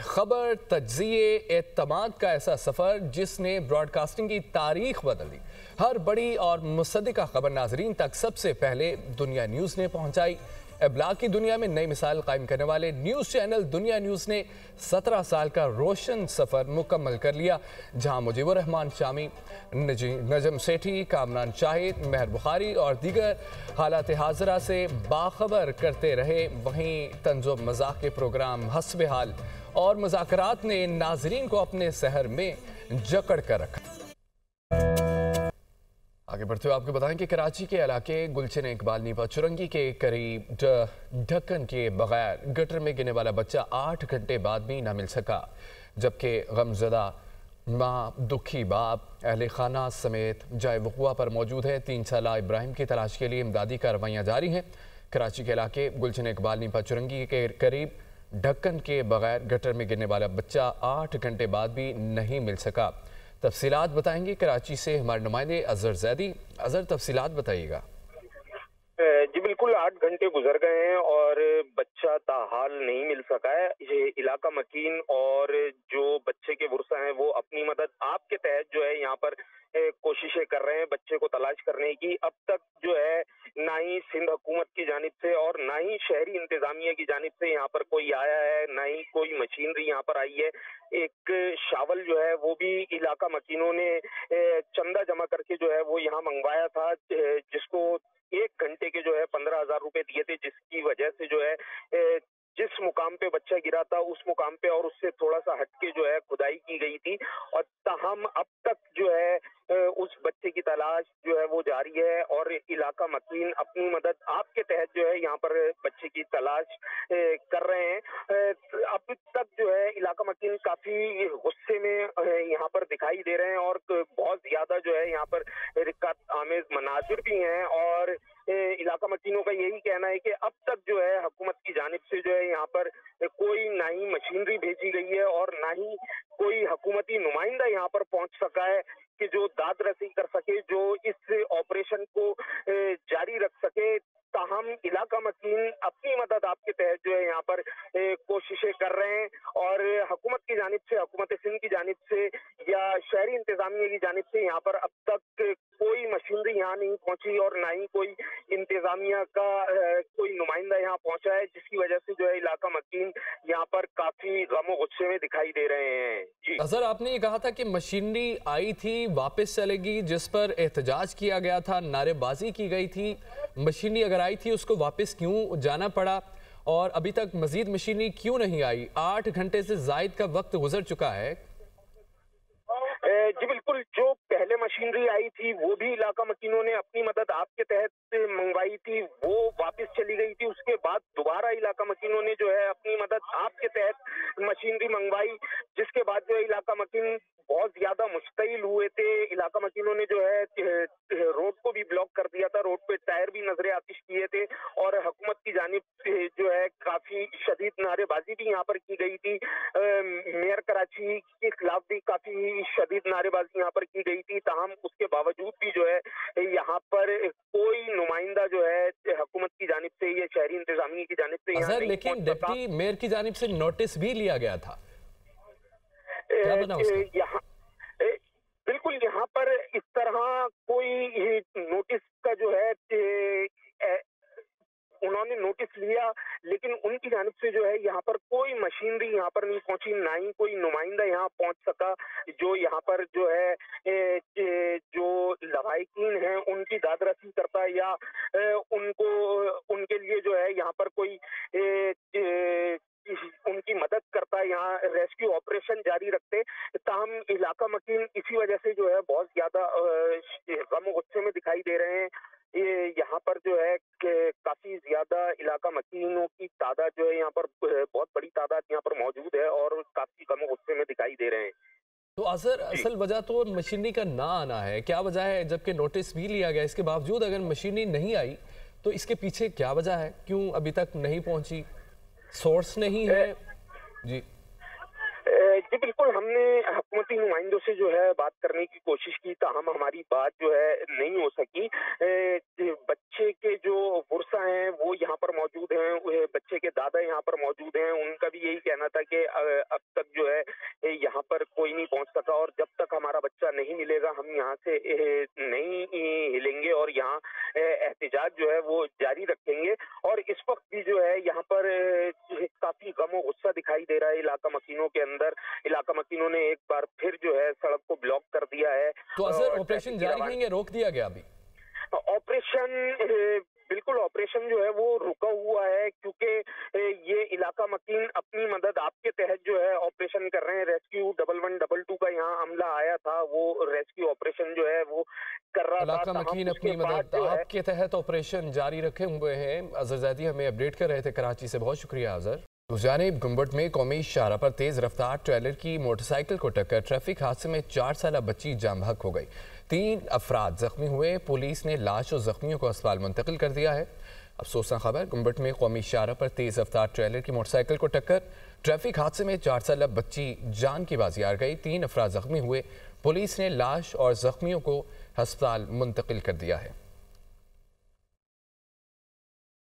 खबर, तज्ज़िये, एतमाद का ऐसा सफ़र जिसने ब्रॉडकास्टिंग की तारीख बदल दी। हर बड़ी और मुसद्दिका खबर नाजरीन तक सबसे पहले दुनिया न्यूज़ ने पहुंचाई। इब्लाग की दुनिया में नई मिसाल कायम करने वाले न्यूज़ चैनल दुनिया न्यूज़ ने 17 साल का रोशन सफ़र मुकम्मल कर लिया, जहां मुजीबुर रहमान शामी, नजम सेठी, कामरान शाहिद, मेहर बुखारी और दीगर हालात हाज़रा से बाखबर करते रहे। वहीं तंज़ो मज़ाक के प्रोग्राम हस्बे हाल और मुज़ाकरात ने नाजरीन को अपने शहर में जकड़ कर रखा। आगे बढ़ते हुए आपको बताएं कि कराची के इलाके गुलशन इकबाल नीपा चुरंगी के करीब ढक्कन के बगैर गटर में गिरने वाला बच्चा 8 घंटे बाद भी न मिल सका, जबकि गमजदा माँ, दुखी बाप, अहले खाना समेत जाए वक़ुआ पर मौजूद है। 3 साला इब्राहिम की तलाश के लिए इमदादी कार्रवाइयाँ जारी हैं। कराची के इलाके गुलशन इकबाल नीपा चुरंगी के करीब ढक्कन के बगैर गटर में गिरने वाला बच्चा 8 घंटे बाद भी नहीं मिल सका। तफसीलात बताएंगे कराची से हमारे नुमाइंदे अजहर जैदी। अजहर, तफसीलात बताइएगा। जी बिल्कुल, 8 घंटे गुजर गए हैं और बच्चा ताहाल नहीं मिल सका है। ये इलाका मकीन और जो बच्चे के वर्सा हैं वो अपनी मदद आपके तहत जो है यहाँ पर कोशिशें कर रहे हैं बच्चे को तलाश करने की। अब तक जो है ना ही सिंध हुकूमत की जानिब से और ना ही शहरी इंतजामिया की जानिब से यहाँ पर कोई आया है, ना ही कोई मशीनरी यहाँ पर आई है। एक शावल जो है वो भी इलाका मकीनों ने चंदा जमा करके जो है वो यहाँ मंगवाया था, जिसको 1 घंटे के जो है 15,000 रुपए दिए थे, जिसकी वजह से जो है जिस मुकाम पे बच्चा गिरा था उस मुकाम पे और उससे थोड़ा सा हटके जो है खुदाई की गई थी। और ताहम अब तक जो है उस बच्चे की तलाश जो है वो जारी है और इलाका मकीन अपनी मदद आपके तहत जो है यहाँ पर बच्चे की तलाश कर रहे हैं। अब तक जो है इलाका मकीन काफी गुस्से में यहाँ पर दिखाई दे रहे हैं और बहुत ज्यादा जो है यहाँ पर रिक्कत आमेज मनाजिर भी हैं। और इलाका मकीनों का यही कहना है कि अब तक जो है हुकूमत की जानिब से जो है यहाँ पर कोई ना ही मशीनरी भेजी गई है और ना ही कोई हुकूमती नुमाइंदा यहाँ पर पहुंच सका है कि जो दाद रसी कर सके, जो इस ऑपरेशन को जारी रख सके। ताहम इलाका मकीन अपनी मदद आपके तहत जो है यहाँ पर कोशिशें कर रहे हैं और हुकूमत की जानिब से, हुकूमत सिंध की जानिब से या शहरी इंतजामिया की जानिब से यहाँ पर अब तक कोई मशीनरी यहाँ नहीं पहुंची और ना ही कोई इंतजामिया का कोई नुमाइंदा यहाँ पहुंचा है, जिसकी वजह से जो है इलाका मकीन यहाँ पर काफी गम गुस्से में दिखाई दे रहे हैं। जी अजहर, आपने ये कहा था कि मशीनरी आई थी वापस चलेगी, जिस पर एहतजाज किया गया था, नारेबाजी की गई थी। मशीनरी अगर आई थी उसको वापस क्यों जाना पड़ा और अभी तक मजीद मशीनरी क्यों नहीं आई? 8 घंटे से जायद का वक्त गुजर चुका है। जी बिल्कुल, जो पहले मशीनरी आई थी वो भी इलाका मकीनों ने अपनी मदद आपके तहत मंगवाई थी, वो वापस चली गई थी। उसके बाद दोबारा इलाका मकीनों ने जो है अपनी मदद आपके तहत मशीनरी मंगवाई, जिसके बाद जो है इलाका मकीन बहुत ज्यादा मुश्तिल हुए थे। इलाका मकीनों ने जो है रोड को भी ब्लॉक कर दिया था, रोड पे टायर भी नजरे आतिश किए थे और हुकूमत की जानिब से जो है काफी शदीद नारेबाजी भी यहाँ पर की गई थी। मेयर कराची के खिलाफ भी काफी शदीद नारेबाजी यहाँ पर की गई थी। ताहम उसके बावजूद भी जो है यहाँ पर कोई नुमाइंदा जो है हुकूमत की जानिब से या शहरी इंतजामिया की जानिब से यहाँ लेकिन डिप्टी मेयर की जानिब से नोटिस भी लिया गया था। यहाँ बिल्कुल यहाँ पर इस तरह कोई नोटिस का जो है उन्होंने नोटिस लिया, लेकिन उनकी जानिब से जो है यहाँ पर कोई मशीनरी यहाँ पर नहीं पहुंची, ना ही कोई नुमाइंदा यहाँ पहुंच सका जो यहाँ पर जो है जो लवाहिकीन हैं उनकी दादरसी करता या उनको उनके लिए जो है यहाँ पर कोई उनकी मदद करता, यहाँ रेस्क्यू ऑपरेशन जारी रखते। ताहम इलाका मकीन इसी वजह से जो है बहुत ज्यादा गम गुस्से में दिखाई दे रहे हैं। ये यहाँ पर जो है काफी ज्यादा इलाका मकीनों की तादाद जो है यहाँ पर बहुत बड़ी तादाद यहाँ पर मौजूद है और काफी गम गुस्से में दिखाई दे रहे हैं। तो असल वजह तो मशीनरी का ना आना है, क्या वजह है? जबकि नोटिस भी लिया गया, इसके बावजूद अगर मशीनरी नहीं आई तो इसके पीछे क्या वजह है? क्यों अभी तक नहीं पहुंची? सोर्स नहीं है? जी जी बिल्कुल, हमने हुकूमती नुमाइंदों से जो है बात करने की कोशिश की, ताहम हमारी बात जो है नहीं हो सकी। बच्चे के जो पुरसा हैं वो यहाँ पर मौजूद हैं, बच्चे के दादा यहाँ पर मौजूद हैं, उनका भी यही कहना था कि अब तक जो है यहाँ पर कोई नहीं पहुँच सका और जब तक हमारा बच्चा नहीं मिलेगा हम यहाँ से नहीं हिलेंगे और यहाँ एहतजाज जो है वो जारी रखेंगे। और इस वक्त भी जो है यहाँ पर काफी गम और गुस्सा दिखाई दे रहा है इलाका मकीनों के अंदर। इलाका मकीनों ने एक बार फिर जो है सड़क को ब्लॉक कर दिया है। तो अजहर, ऑपरेशन जारी नहीं है, रोक दिया गया अभी? ऑपरेशन बिल्कुल, ऑपरेशन जो है वो रुका हुआ है क्योंकि ये इलाका मकीन अपनी मदद आपके तहत जो है ऑपरेशन कर रहे हैं। रेस्क्यू 1112 का यहाँ अमला आया था, वो रेस्क्यू ऑपरेशन जो है वो कर रहा था। इलाका मकीन अपनी मदद आपके तहत ऑपरेशन जारी रखे हुए हैं। अजहर जैदी हमें अपडेट कर रहे थे कराची से, बहुत शुक्रिया अजहर। जानिब गुम्बट में कौमी शाहराह पर तेज रफ्तार ट्रेलर की मोटरसाइकिल को टक्कर, ट्रैफिक हादसे में 4 साल बच्ची जाम बहक हो गई, 3 अफराद जख्मी हुए। पुलिस ने लाश और जख्मियों को अस्पताल मुंतकिल कर दिया है। अफसोसनाक खबर, गुम्बट में कौमी शाहराह पर तेज रफ्तार ट्रेलर की मोटरसाइकिल को टक्कर, ट्रैफिक हादसे में 4 साल बच्ची जान की बाजी हार गई, 3 अफराद जख्मी हुए। पुलिस ने लाश और जख्मियों को अस्पताल मुंतकिल कर दिया है।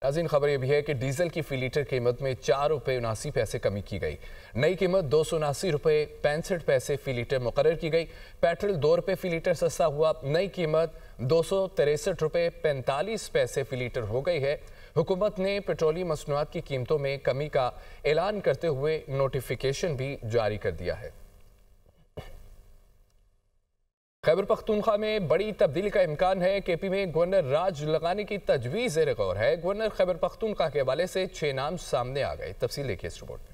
नाज़रीन, खबर यह भी है कि डीजल की फी लीटर कीमत में 4 रुपये 79 पैसे कमी की गई। नई कीमत 279 रुपये 65 पैसे फी लीटर मुकर्रर की गई। पेट्रोल 2 रुपये फी लीटर सस्ता हुआ, नई कीमत 263 रुपये 45 पैसे फी लीटर हो गई है। हुकूमत ने पेट्रोलियम मसनूआत की कीमतों में कमी का ऐलान करते हुए नोटिफिकेशन भी जारी कर दिया है। खैबर पख्तूनख्वा में बड़ी तब्दीली का इम्कान है। केपी में गवर्नर राज लगाने की तजवीज़ ज़ेर गौर है। गवर्नर खैबर पख्तूनख्वा के हवाले से 6 नाम सामने आ गए। तफसील देखिए इस रिपोर्ट में।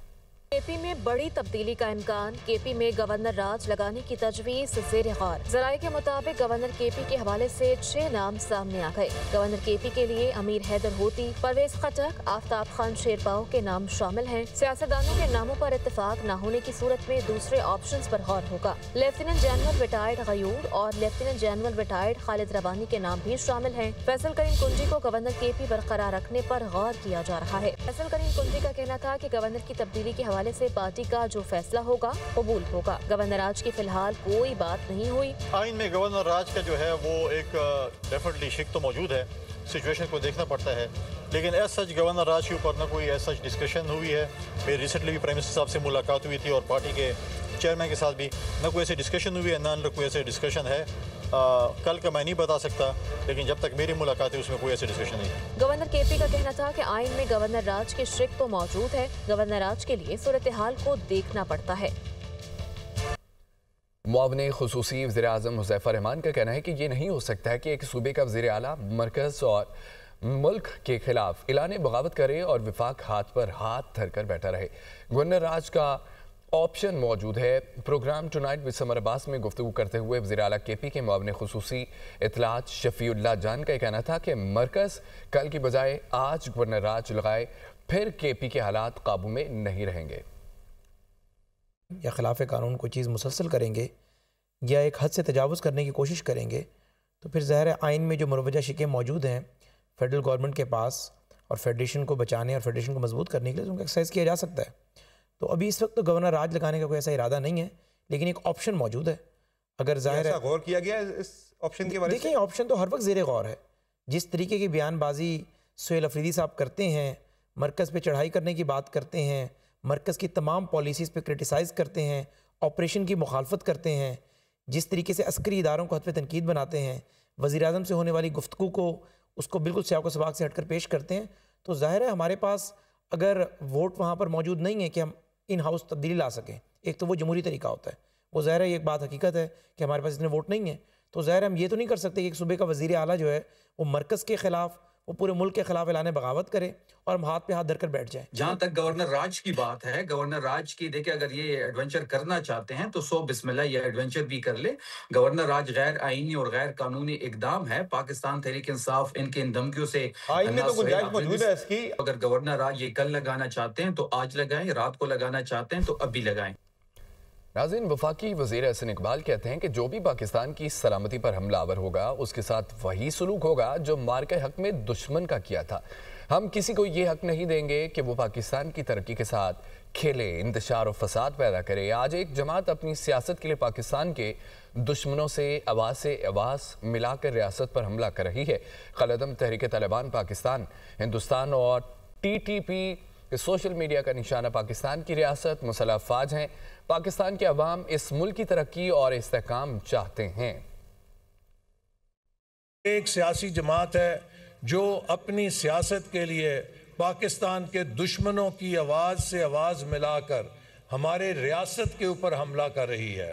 केपी में बड़ी तब्दीली का इम्कान, केपी में गवर्नर राज लगाने की तजवीज़ ज़ेर गौर। जराये के मुताबिक गवर्नर केपी के हवाले से 6 नाम सामने आ गए। गवर्नर केपी के लिए अमीर हैदर होती, परवेज खटक, आफ्ताब खान शेरपाओ के नाम शामिल हैं। सियासतदानों के नामों पर इत्तेफाक न होने की सूरत में दूसरे ऑप्शन पर गौर होगा। लेफ्टिनेंट जनरल रिटायर्ड गयूर और लेफ्टिनेंट जनरल रिटायर्ड खालिद रबानी के नाम भी शामिल हैं। फैसल करीम कुंजी को गवर्नर केपी बरकरार रखने पर गौर किया जा रहा है। फैसल करीम कुंजी का कहना था कि गवर्नर की तब्दीली के हवाले से पार्टी का जो फैसला होगा कबूल होगा। गवर्नर राज की फिलहाल कोई बात नहीं हुई। आइन में गवर्नर राज का जो है वो एक डेफिनेटली शिक तो मौजूद है, सिचुएशन को देखना पड़ता है, लेकिन एज सच गवर्नर राज के ऊपर ना कोई एज सच डिस्कशन हुई है। मेरी रिसेंटली भी प्राइम मिनिस्टर साहब से मुलाकात हुई थी और पार्टी के चेयरमैन के साथ भी ना कोई ऐसी डिस्कशन हुई है, ना कोई ऐसे डिस्कशन है। कल का मैं नहीं बता सकता, लेकिन जब तक मेरी मुलाकात है उसमें कोई ऐसी डिस्कशन नहीं। गवर्नर केपी का कहना था कि आइन में गवर्नर राज के शिक तो मौजूद है, गवर्नर राज के लिए सूरत हाल को देखना पड़ता है। मुआविन खुसूसी वज़ीर आज़म हुज़ैफ़ा रहमान का कहना है कि ये नहीं हो सकता है कि एक सूबे का वज़ीर आला मरकज़ और मुल्क के खिलाफ ऐलान बगावत करे और विफाक हाथ पर हाथ धरकर बैठा रहे। गवर्नर राज का ऑप्शन मौजूद है। Program tonight with Samar Abbas में गुफ्तगू करते हुए वज़ीर आला केपी के मुआविन खुसूसी इत्तलात शफ़ीउल्लाह जान का कहना था कि मरकज़ कल की बजाय आज गवर्नर राज लगाए, फिर केपी के हालात काबू में नहीं रहेंगे। या खिलाफ कानून कोई चीज़ मुसलसल करेंगे या एक हद से तजावुज़ करने की कोशिश करेंगे तो फिर ज़ाहिर है आइन में जो मुरवजा शिकें मौजूद हैं फेडरल गवर्नमेंट के पास और फेडरेशन को बचाने और फेडरेशन को मजबूत करने के लिए उनको एक्सरसाइज किया जा सकता है। तो अभी इस वक्त तो गवर्नर राज लगाने का कोई ऐसा इरादा नहीं है, लेकिन एक ऑप्शन मौजूद है। अगर ज़ाहिर है गौर किया गया है इस ऑप्शन के बारे में? देखिए, ऑप्शन तो हर वक्त ज़ेर गौर है। जिस तरीके की बयानबाजी सुहेल अफरीदी साहब करते हैं, मरकज़ पे चढ़ाई करने की बात करते हैं, मरकज़ की तमाम पॉलिसीज़ पे क्रिटिसाइज़ करते हैं, ऑपरेशन की मुखालफत करते हैं, जिस तरीके से अस्करी इदारों को हद पे तनकीद बनाते हैं, वज़ीर आज़म से होने वाली गुफ्तगू को उसको बिल्कुल सियाक़ व सबाक़ से हटकर पेश करते हैं, तो ज़ाहिर है हमारे पास अगर वोट वहाँ पर मौजूद नहीं है कि हम इन हाउस तब्दीली ला सकें, एक तो वो जमहूरी तरीका होता है, वो ज़ाहिर है एक बात हकीकत है कि हमारे पास इतने वोट नहीं है, तो ज़ाहिर हम ये तो नहीं कर सकते कि एक सूबे का वज़ीर आला जो है वो मरकज़ के ख़िलाफ़, वो पूरे मुल्क के खिलाफ ऐलान बगावत करे और हम हाथ पे हाथ धरकर बैठ जाए। जहां तक गवर्नर राज की बात है, गवर्नर राज की देखिए, अगर ये एडवेंचर करना चाहते हैं तो सो बिस्मिल्लाह ये एडवेंचर भी कर ले। गवर्नर राज गैर आईनी और गैर कानूनी इकदाम है। पाकिस्तान तहरीक इंसाफ इनकी इन धमकियों से आईन में तो गुंजाइश मौजूद है इसकी। अगर गवर्नर राज ये कल लगाना चाहते हैं तो आज लगाएं, रात को लगाना चाहते हैं तो अभी लगाएं। नाज़रीन, वफाकी वज़ीर एहसन इकबाल कहते हैं कि जो भी पाकिस्तान की सलामती पर हमलावर होगा उसके साथ वही सलूक होगा जो मार्के हक में दुश्मन का किया था। हम किसी को ये हक नहीं देंगे कि वो पाकिस्तान की तरक्की के साथ खेले, इंतशार और फसाद पैदा करे। आज एक जमात अपनी सियासत के लिए पाकिस्तान के दुश्मनों से आवाज़ मिलाकर रियासत पर हमला कर रही है। क़लअदम तहरीक तालिबान पाकिस्तान, हिंदुस्तान और TTP सोशल मीडिया का निशाना पाकिस्तान की रियासत, मुसल्लह अफवाज हैं। पाकिस्तान के अवाम इस मुल्क की तरक्की और इस्तेहकाम चाहते हैं। एक सियासी जमात है जो अपनी सियासत के लिए पाकिस्तान के दुश्मनों की आवाज़ से आवाज़ मिलाकर हमारे रियासत के ऊपर हमला कर रही है,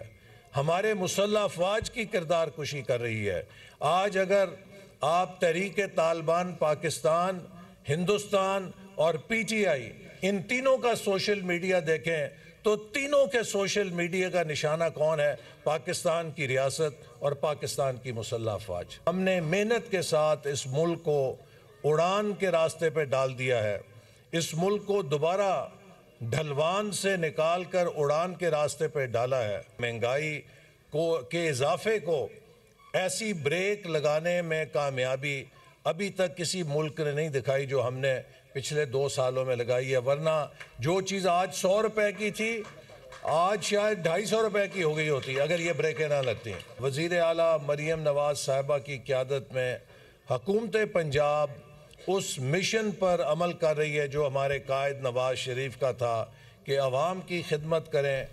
हमारे मुसल्लह अफवाज की किरदार कुशी कर रही है। आज अगर आप तहरीक तालिबान पाकिस्तान, हिंदुस्तान और PTI इन तीनों का सोशल मीडिया देखें तो तीनों के सोशल मीडिया का निशाना कौन है? पाकिस्तान की रियासत और पाकिस्तान की मुसल्लह अफवाज। हमने मेहनत के साथ इस मुल्क को उड़ान के रास्ते पे डाल दिया है। इस मुल्क को दोबारा ढलवान से निकाल कर उड़ान के रास्ते पे डाला है। महंगाई के इजाफे को ऐसी ब्रेक लगाने में कामयाबी अभी तक किसी मुल्क ने नहीं दिखाई जो हमने पिछले 2 सालों में लगाई है। वरना जो चीज़ आज 100 रुपए की थी आज शायद 250 रुपए की हो गई होती अगर ये ब्रेकें ना लगती। वज़ीर आला मरियम नवाज साहिबा की क़यादत में हुकूमत पंजाब उस मिशन पर अमल कर रही है जो हमारे कायद नवाज शरीफ का था कि अवाम की खिदमत करें,